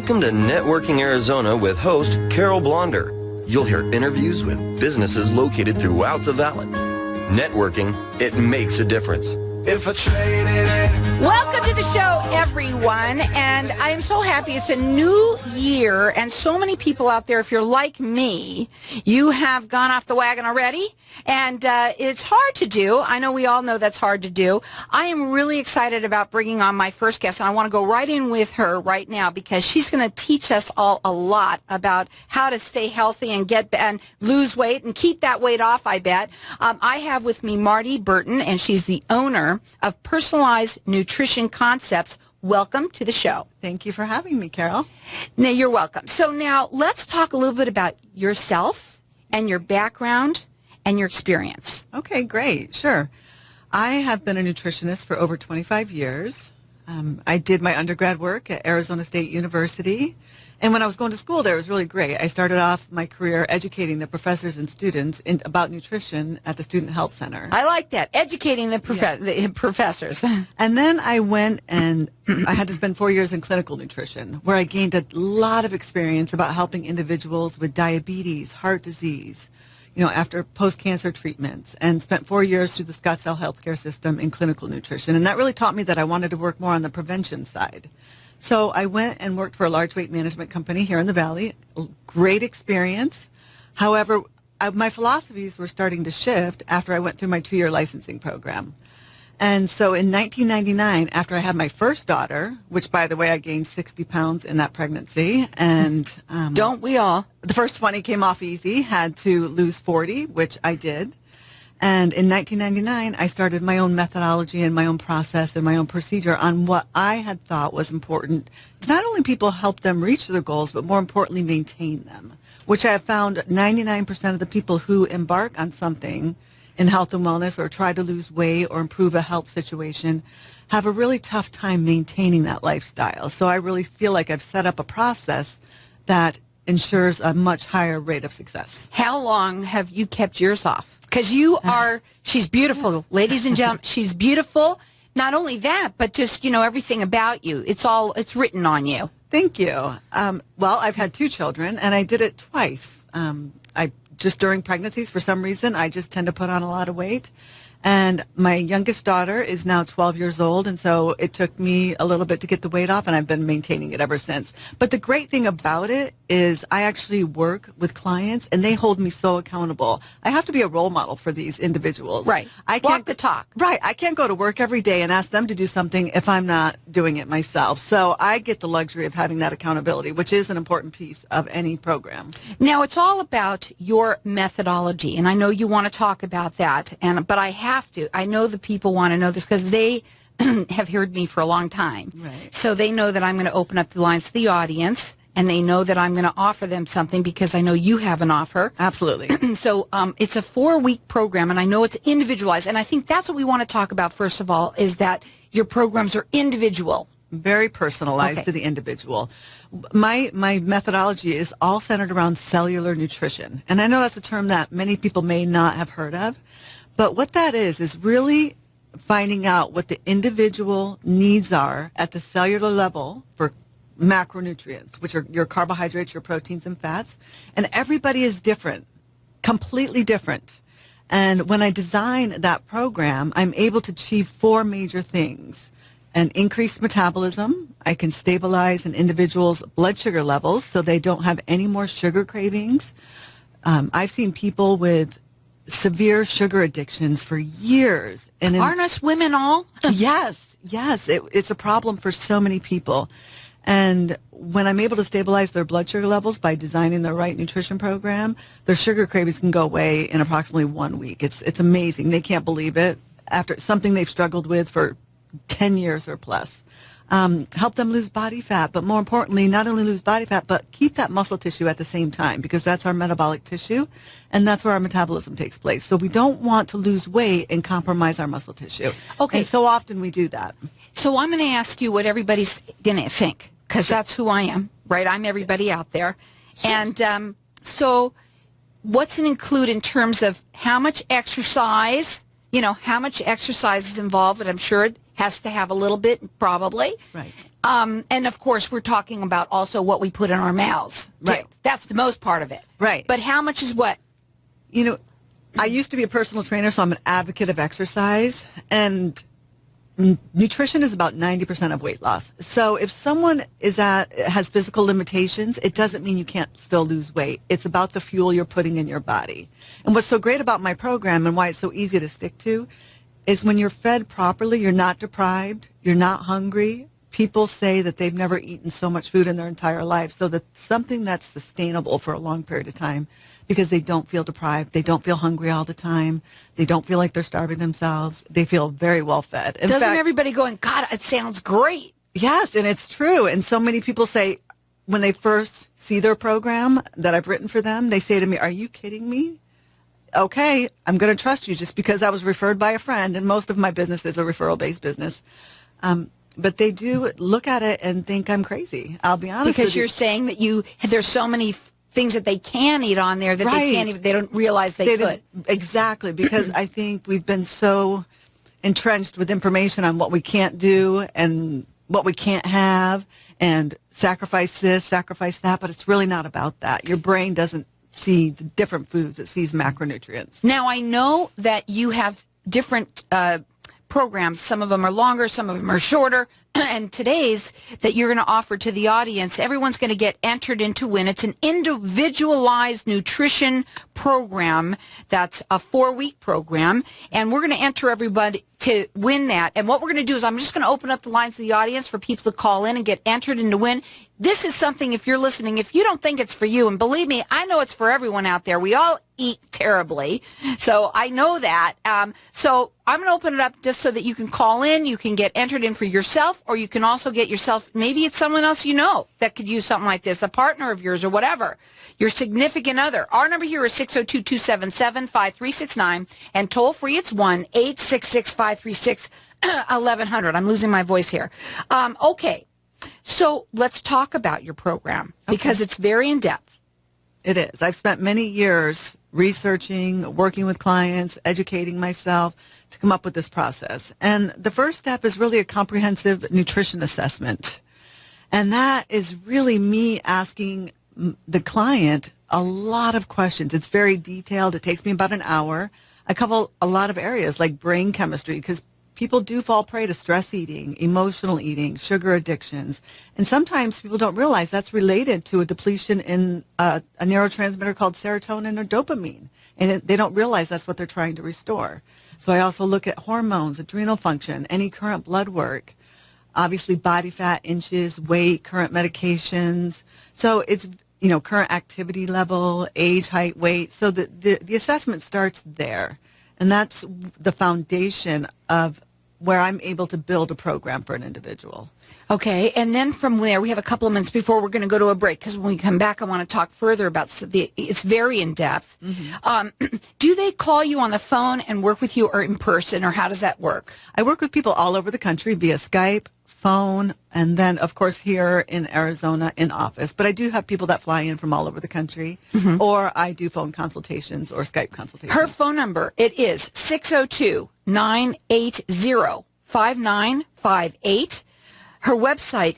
Welcome to Networking Arizona with host Carol Blonder. You'll hear interviews with businesses located throughout the valley. Networking, it makes a difference. If I traded it. Welcome to the show, everyone, and I am so happy. It's a new year, and so many people out there, if you're like me, you have gone off the wagon already, and it's hard to do. I know we all know that's hard to do. I am really excited about bringing on my first guest, and I want to go right in with her right now because she's going to teach us all a lot about how to stay healthy and lose weight and keep that weight off, I bet. I have with me Marti Burton, and she's the owner of Personalized Nutrition Concepts. Welcome to the show. Thank you for having me, Carol. Now, you're welcome. So now let's talk a little bit about yourself and your background and your experience. Okay, great. Sure. I have been a nutritionist for over 25 years. I did my undergrad work at Arizona State University. And when I was going to school there, it was really great. I started off my career educating the professors and students about nutrition at the Student Health Center. I like that, educating the professors. And then I went and I had to spend 4 years in clinical nutrition, where I gained a lot of experience about helping individuals with diabetes, heart disease, after post-cancer treatments, and spent 4 years through the Scottsdale healthcare system in clinical nutrition. And that really taught me that I wanted to work more on the prevention side. So I went and worked for a large weight management company here in the Valley. Great experience. However, my philosophies were starting to shift after I went through my 2-year licensing program. And so in 1999, after I had my first daughter, which, by the way, I gained 60 pounds in that pregnancy. And don't we all? The first 20 came off easy, had to lose 40, which I did. And in 1999, I started my own methodology and my own process and my own procedure on what I had thought was important to not only people help them reach their goals, but more importantly, maintain them, which I have found 99% of the people who embark on something in health and wellness or try to lose weight or improve a health situation have a really tough time maintaining that lifestyle. So I really feel like I've set up a process that ensures a much higher rate of success. How long have you kept yours off? Because she's beautiful, ladies and gentlemen, she's beautiful. Not only that, but just, everything about you. It's written on you. Thank you. Well, I've had 2 children, and I did it twice. Just during pregnancies, for some reason, I just tend to put on a lot of weight. And my youngest daughter is now 12 years old, and so it took me a little bit to get the weight off, and I've been maintaining it ever since. But the great thing about it is I actually work with clients, and they hold me so accountable. I have to be a role model for these individuals. Right. Walk the talk. Right. I can't go to work every day and ask them to do something if I'm not doing it myself. So I get the luxury of having that accountability, which is an important piece of any program. Now, it's all about your methodology, and I know you want to talk about that, but I have to. I know the people want to know this because they have heard me for a long time. Right. So they know that I'm going to open up the lines to the audience, and they know that I'm going to offer them something because I know you have an offer. Absolutely. So it's a 4-week program, and I know it's individualized. And I think that's what we want to talk about, first of all, is that your programs are individual. Very personalized to the individual. My methodology is all centered around cellular nutrition. And I know that's a term that many people may not have heard of. But what that is really finding out what the individual needs are at the cellular level for macronutrients, which are your carbohydrates, your proteins, and fats. And everybody is different, completely different. And when I design that program, I'm able to achieve 4 major things. An increased metabolism. I can stabilize an individual's blood sugar levels so they don't have any more sugar cravings. I've seen people with severe sugar addictions for years. And aren't us women all? Yes. It's a problem for so many people. And when I'm able to stabilize their blood sugar levels by designing the right nutrition program, their sugar cravings can go away in approximately 1 week. It's amazing. They can't believe it after something they've struggled with for 10 years or plus. Help them lose body fat, but more importantly, not only lose body fat, but keep that muscle tissue at the same time, because that's our metabolic tissue, and that's where our metabolism takes place. So we don't want to lose weight and compromise our muscle tissue. Okay. And so often we do that. So I'm going to ask you what everybody's going to think, because that's who I am, right? I'm everybody out there. Sure. And so what's it include in terms of how much exercise how much exercise is involved, and I'm sure it has to have a little bit, probably. Right. And of course, we're talking about also what we put in our mouths, too. Right. That's the most part of it. Right. But how much is what? I used to be a personal trainer, so I'm an advocate of exercise, and nutrition is about 90% of weight loss. So if someone has physical limitations, it doesn't mean you can't still lose weight. It's about the fuel you're putting in your body. And what's so great about my program and why it's so easy to stick to is when you're fed properly, you're not deprived, you're not hungry. People say that they've never eaten so much food in their entire life. So that's something that's sustainable for a long period of time, because they don't feel deprived. They don't feel hungry all the time. They don't feel like they're starving themselves. They feel very well fed. Doesn't everybody going, God, it sounds great? Yes, and it's true. And so many people say, when they first see their program that I've written for them, they say to me, are you kidding me? Okay, I'm going to trust you just because I was referred by a friend, and most of my business is a referral-based business. But they do look at it and think I'm crazy. I'll be honest with you. Because you're saying that there's so many things that they can eat on there that they don't realize they could. Exactly, because I think we've been so entrenched with information on what we can't do and what we can't have, and sacrifice this, sacrifice that, but it's really not about that. Your brain doesn't see the different foods, it sees macronutrients. Now, I know that you have different programs. Some of them are longer, some of them are shorter. And today's that you're going to offer to the audience, everyone's going to get entered into win. It's an individualized nutrition program that's a 4-week program, and we're going to enter everybody to win that. And what we're going to do is I'm just going to open up the lines to the audience for people to call in and get entered into win. This is something, if you're listening, if you don't think it's for you, and believe me, I know it's for everyone out there. We all eat terribly, so I know that. So I'm going to open it up just so that you can call in, you can get entered in for yourself, or you can also get yourself, maybe it's someone else you know that could use something like this, a partner of yours or whatever, your significant other. Our number here is 602-277-5369, and toll free it's 1-866-536-1100. I'm losing my voice here. Okay, so let's talk about your program, because it's very in-depth. It is. I've spent many years researching, working with clients, educating myself to come up with this process. And the first step is really a comprehensive nutrition assessment. And that is really me asking the client a lot of questions. It's very detailed. It takes me about an hour. I cover a lot of areas like brain chemistry, because people do fall prey to stress eating, emotional eating, sugar addictions. And sometimes people don't realize that's related to a depletion in a neurotransmitter called serotonin or dopamine. And they don't realize that's what they're trying to restore. So I also look at hormones, adrenal function, any current blood work, obviously body fat, inches, weight, current medications. So it's, current activity level, age, height, weight. So the assessment starts there. And that's the foundation of where I'm able to build a program for an individual. Okay, and then from there, we have a couple of minutes before we're going to go to a break, because when we come back, I want to talk further about it's very in-depth. Mm-hmm. Do they call you on the phone and work with you, or in person, or how does that work? I work with people all over the country via Skype, phone, and then, of course, here in Arizona in office. But I do have people that fly in from all over the country, or I do phone consultations or Skype consultations. Her phone number, it is 602-980-5958. Her website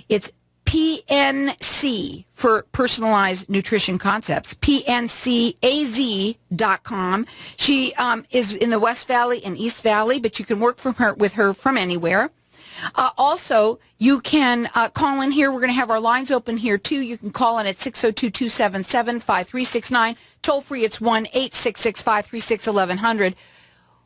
it's PNC for Personalized Nutrition Concepts, PNCAZ.com. She is in the West Valley and East Valley, but you can work with her from anywhere. Also, you can call in here. We're going to have our lines open here, too. You can call in at 602-277-5369. Toll free, it's 1-866-536-1100.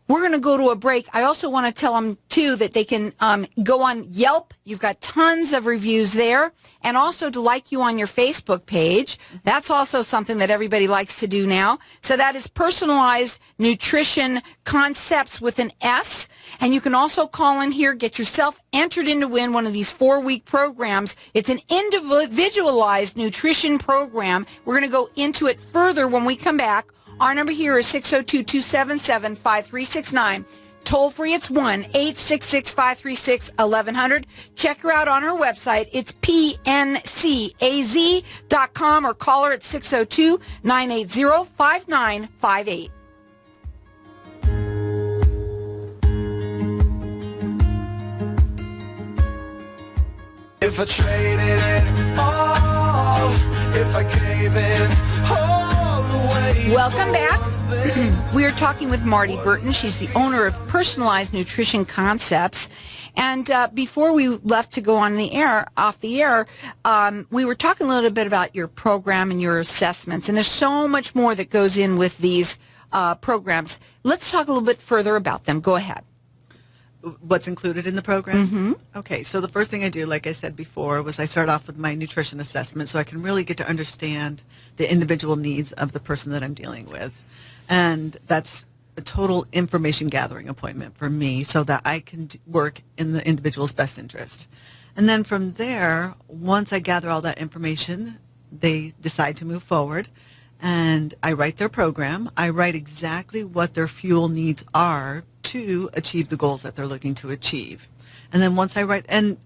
We're going to go to a break. I also want to tell them, too, that they can go on Yelp. You've got tons of reviews there. And also to like you on your Facebook page. That's also something that everybody likes to do now. So that is Personalized Nutrition Concepts with an S. And you can also call in here, get yourself entered in to win one of these 4-week programs. It's an individualized nutrition program. We're going to go into it further when we come back. Our number here is 602-277-5369. Toll free, it's 1-866-536-1100. Check her out on her website. It's pncaz.com, or call her at 602-980-5958. If I traded it all, if I gave it all away. Welcome back. We are talking with Marti Burton. She's the owner of Personalized Nutrition Concepts. And before we left to go on the air, off the air, we were talking a little bit about your program and your assessments. And there's so much more that goes in with these programs. Let's talk a little bit further about them. Go ahead. What's included in the program? Mm-hmm. Okay, so the first thing I do, like I said before, was I start off with my nutrition assessment so I can really get to understand the individual needs of the person that I'm dealing with. And that's a total information gathering appointment for me so that I can work in the individual's best interest. And then from there, once I gather all that information, they decide to move forward. And I write their program. I write exactly what their fuel needs are to achieve the goals that they're looking to achieve. And then once I write, and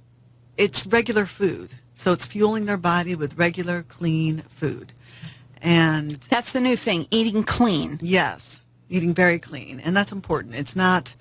it's regular food. So it's fueling their body with regular, clean food. And that's the new thing, eating clean. Yes, eating very clean. And that's important. It's not,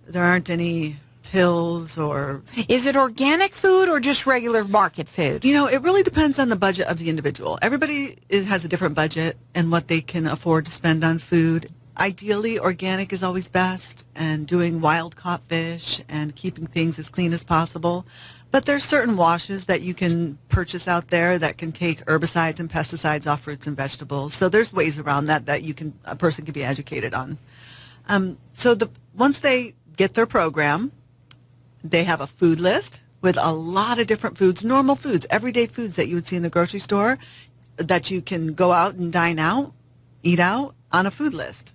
there aren't any pills or... Is it organic food or just regular market food? You know, it really depends on the budget of the individual. Everybody has a different budget and what they can afford to spend on food. Ideally, organic is always best, and doing wild-caught fish and keeping things as clean as possible. But there's certain washes that you can purchase out there that can take herbicides and pesticides off fruits and vegetables. So there's ways around that a person can be educated on. Once they get their program, they have a food list with a lot of different foods, normal foods, everyday foods that you would see in the grocery store that you can go out and dine out, eat out on a food list.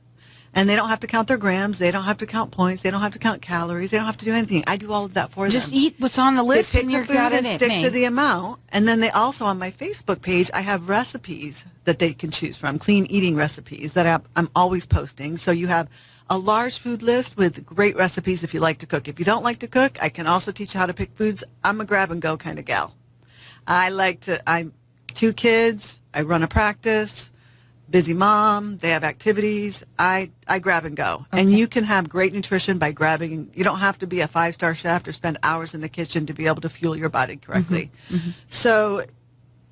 And they don't have to count their grams. They don't have to count points. They don't have to count calories. They don't have to do anything. I do all of that for them. Just eat what's on the list and you're got it. Stick to the amount. And then they also, on my Facebook page, I have recipes that they can choose from, clean eating recipes that I'm always posting. So you have a large food list with great recipes if you like to cook. If you don't like to cook, I can also teach you how to pick foods. I'm a grab-and-go kind of gal. I'm 2 kids. I run a practice. Busy mom, they have activities. I grab and go. Okay. And you can have great nutrition by grabbing. You don't have to be a 5-star chef or spend hours in the kitchen to be able to fuel your body correctly. Mm-hmm. Mm-hmm. So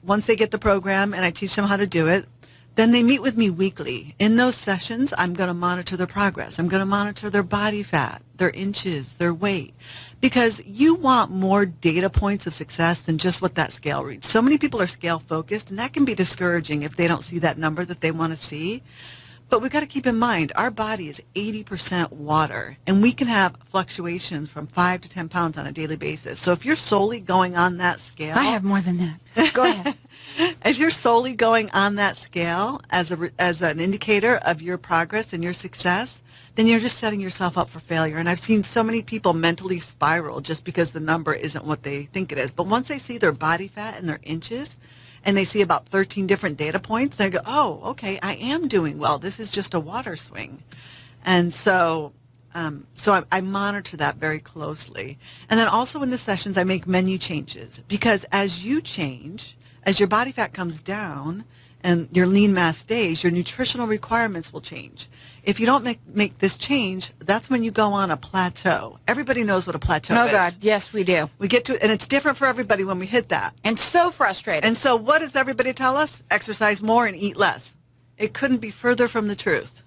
once they get the program and I teach them how to do it, then they meet with me weekly. In those sessions, I'm going to monitor their progress. I'm going to monitor their body fat, their inches, their weight, because you want more data points of success than just what that scale reads. So many people are scale focused, and that can be discouraging if they don't see that number that they want to see. But we've got to keep in mind, our body is 80% water, and we can have fluctuations from 5 to 10 pounds on a daily basis. So if you're solely going on that scale... I have more than that. Go ahead. If you're solely going on that scale as an indicator of your progress and your success, then you're just setting yourself up for failure. And I've seen so many people mentally spiral just because the number isn't what they think it is. But once they see their body fat and their inches, and they see about 13 different data points, they go, oh, okay, I am doing well. This is just a water swing. And so I monitor that very closely. And then also in the sessions, I make menu changes, because as you change, as your body fat comes down and your lean mass stays, your nutritional requirements will change. If you don't make this change, that's when you go on a plateau. Everybody knows what a plateau is. Oh, God, yes, we do. We get to, and it's different for everybody when we hit that. And so frustrating. And so what does everybody tell us? Exercise more and eat less. It couldn't be further from the truth.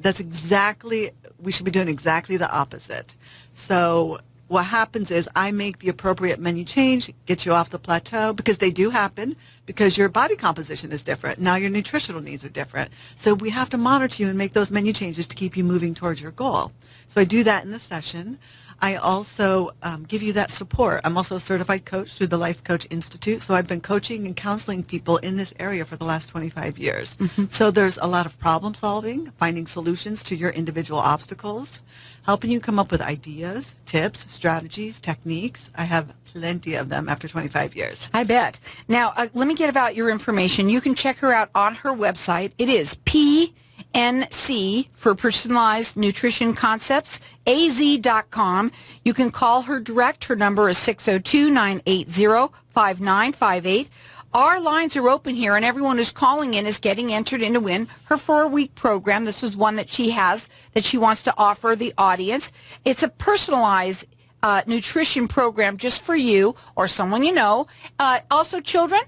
We should be doing exactly the opposite. So what happens is I make the appropriate menu change, get you off the plateau, because they do happen, because your body composition is different. Now your nutritional needs are different. So we have to monitor you and make those menu changes to keep you moving towards your goal. So I do that in the session. I also give you that support. I'm also a certified coach through the Life Coach Institute, so I've been coaching and counseling people in this area for the last 25 years. Mm-hmm. So there's a lot of problem solving, finding solutions to your individual obstacles, helping you come up with ideas, tips, strategies, techniques. I have plenty of them after 25 years. I bet. Now, let me get about your information. You can check her out on her website. It is PNC for Personalized Nutrition Concepts, az.com. You can call her direct. Her number is 602-980-5958. Our lines are open here, and everyone who's calling in is getting entered in to win her 4-week program. This is one that she has that she wants to offer the audience. It's a personalized nutrition program just for you or someone you know. Also children?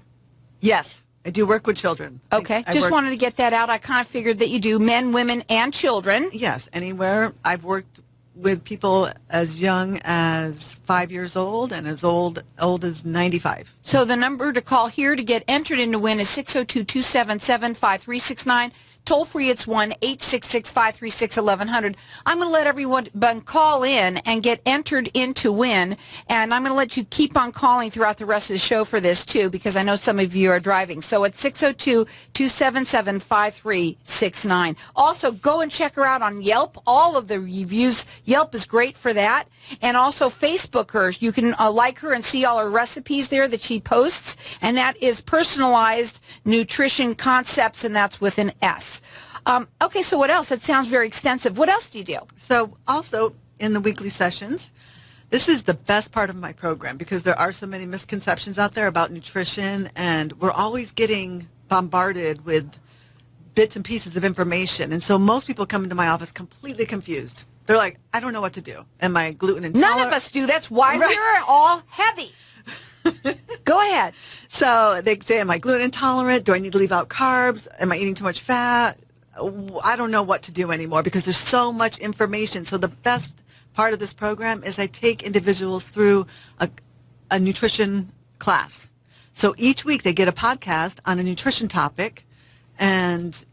Yes, I do work with children. Okay, just wanted to get that out. I kind of figured that you do men, women, and children. Yes, anywhere. I've worked with people as young as 5 years old and as old as 95. So the number to call here to get entered in to win is 602-277-5369. Toll free, it's 1-866-536-1100. I'm going to let everyone call in and get entered in to win, and I'm going to let you keep on calling throughout the rest of the show for this, too, because I know some of you are driving. So it's 602-277-5369. Also, go and check her out on Yelp. All of the reviews, Yelp is great for that. And also Facebook her. You can like her and see all her recipes there that she posts, and that is Personalized Nutrition Concepts, and that's with an S. Okay, so what else? That sounds very extensive. What else do you do? So also in the weekly sessions, this is the best part of my program because there are so many misconceptions out there about nutrition, and we're always getting bombarded with bits and pieces of information. And so most people come into my office completely confused. They're like, I don't know what to do. Am I gluten intolerant? None of us do. That's why we're all heavy. Go ahead. So they say, am I gluten intolerant? Do I need to leave out carbs? Am I eating too much fat? I don't know what to do anymore because there's so much information. So the best part of this program is I take individuals through a nutrition class. So each week they get a podcast on a nutrition topic, and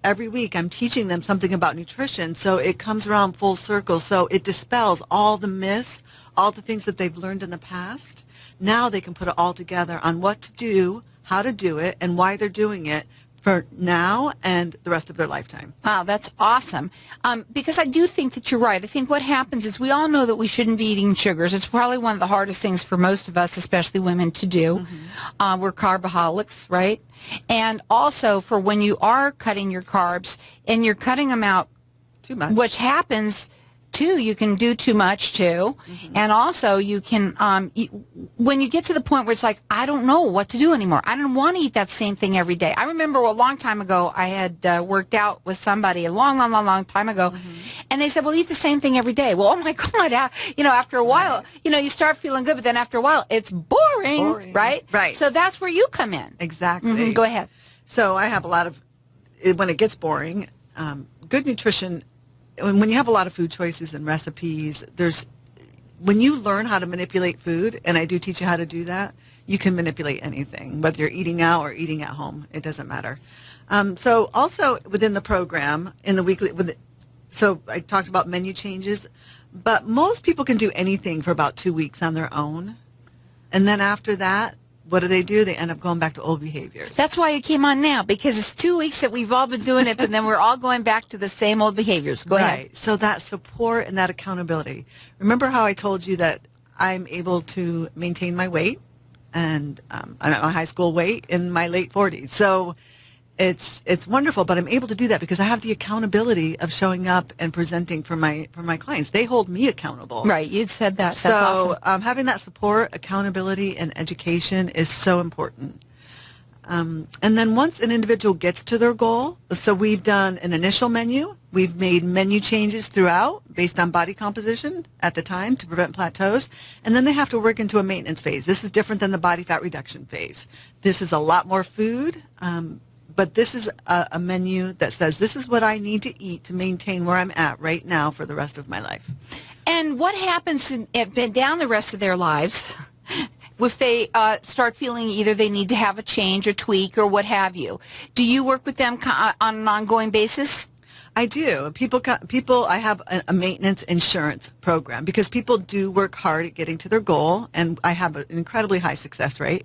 every week I'm teaching them something about nutrition. So it comes around full circle. So it dispels all the myths, all the things that they've learned in the past. Now they can put it all together on what to do, how to do it, and why they're doing it for now and the rest of their lifetime. Wow, that's awesome. Because I do think that you're right. I think what happens is we all know that we shouldn't be eating sugars. It's probably one of the hardest things for most of us, especially women, to do. Mm-hmm. We're carbaholics, right? And also for when you are cutting your carbs and you're cutting them out too much, which happens too, you can do too much too. Mm-hmm. And also you can, when you get to the point where it's like, I don't know what to do anymore. I don't want to eat that same thing every day. I remember a long time ago, I had worked out with somebody a long time ago. Mm-hmm. And they said, well, eat the same thing every day. Well, oh my God, after a while, you start feeling good, but then after a while, it's boring. Right? Right. So that's where you come in. Exactly. Mm-hmm. Go ahead. So I have a lot of, when it gets boring, good nutrition. When you have a lot of food choices and recipes, when you learn how to manipulate food, and I do teach you how to do that, you can manipulate anything, whether you're eating out or eating at home. It doesn't matter. So also within the program, in the weekly, so I talked about menu changes, but most people can do anything for about 2 weeks on their own. And then after that, what do? They end up going back to old behaviors. That's why you came on now, because it's 2 weeks that we've all been doing it, but then we're all going back to the same old behaviors. Go ahead. Right. So that support and that accountability. Remember how I told you that I'm able to maintain my weight, and I'm at my high school weight in my late 40s. So it's wonderful, but I'm able to do that because I have the accountability of showing up and presenting for my clients. They hold me accountable. Right, you said that. So that's awesome. Having that support, accountability, and education is so important. And then once an individual gets to their goal, so we've done an initial menu. We've made menu changes throughout based on body composition at the time to prevent plateaus. And then they have to work into a maintenance phase. This is different than the body fat reduction phase. This is a lot more food. But this is a menu that says, this is what I need to eat to maintain where I'm at right now for the rest of my life. And what happens down the rest of their lives if they start feeling either they need to have a change or tweak or what have you? Do you work with them on an ongoing basis? I do. I have a maintenance insurance program because people do work hard at getting to their goal, and I have an incredibly high success rate.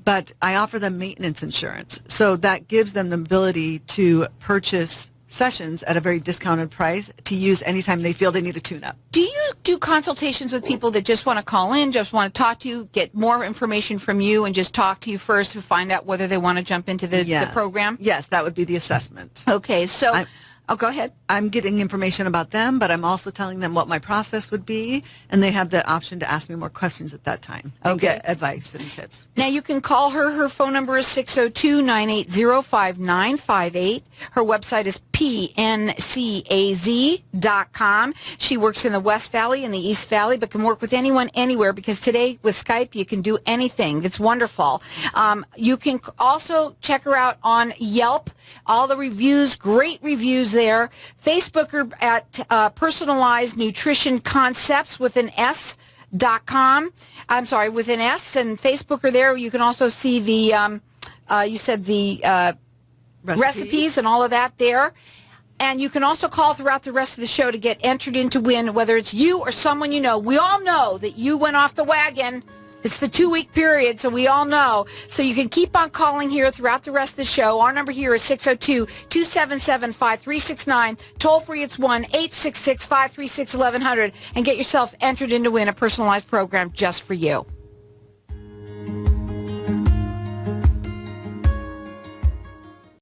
But I offer them maintenance insurance. So that gives them the ability to purchase sessions at a very discounted price to use anytime they feel they need a tune-up. Do you do consultations with people that just want to call in, just want to talk to you, get more information from you, and just talk to you first to find out whether they want to jump into the program? Yes, that would be the assessment. Okay, so... go ahead. I'm getting information about them, but I'm also telling them what my process would be, and they have the option to ask me more questions at that time and get advice and tips. Now, you can call her. Her phone number is 602-980-5958. Her website is pncaz.com. She works in the West Valley and the East Valley, but can work with anyone anywhere, because today with Skype, you can do anything. It's wonderful. You can also check her out on Yelp. All the reviews, great reviews there. Facebook her at Personalized Nutrition Concepts with an S.com. I'm sorry, with an S, and Facebook her there. You can also see the, you said the recipes and all of that there. And you can also call throughout the rest of the show to get entered in to win, whether it's you or someone you know. We all know that you went off the wagon. It's the 2-week period, so we all know. So you can keep on calling here throughout the rest of the show. Our number here is 602-277-5369. Toll free, it's 1-866-536-1100. And get yourself entered in to win a personalized program just for you.